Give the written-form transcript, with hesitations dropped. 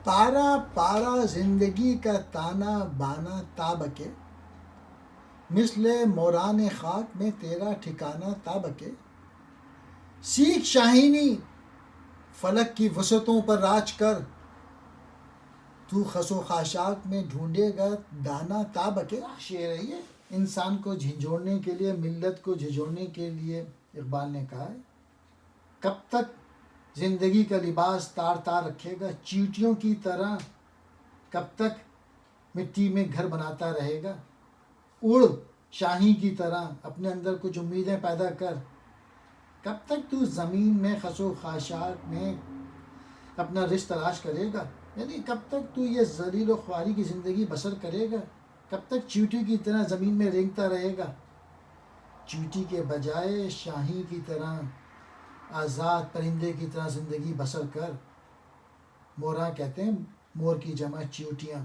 پارا پارا زندگی کا تانا بانا تابکے، مثل موران خاک میں تیرا ٹھکانہ تابکے، سیکھ شاہینی فلک کی وسعتوں پر راج کر، تو خس و خاشاک میں ڈھونڈے گا دانا تابکے۔ شعر ہے یہ، انسان کو جھنجھوڑنے کے لیے، ملت کو جھنجھوڑنے کے لیے اقبال نے کہا ہے کب تک زندگی کا لباس تار تار رکھے گا چیونٹیوں کی طرح، کب تک مٹی میں گھر بناتا رہے گا، اڑ شاہین کی طرح اپنے اندر کچھ امیدیں پیدا کر، کب تک تو زمین میں خس و خاشاک میں اپنا رشت تلاش کرے گا، یعنی کب تک تو یہ ذلیل و خواری کی زندگی بسر کرے گا، کب تک چیونٹی کی طرح زمین میں رینگتا رہے گا، چیونٹی کے بجائے شاہین کی طرح، آزاد پرندے کی طرح زندگی بسر کر۔ موراں کہتے ہیں مور کی جمع چیونٹیاں،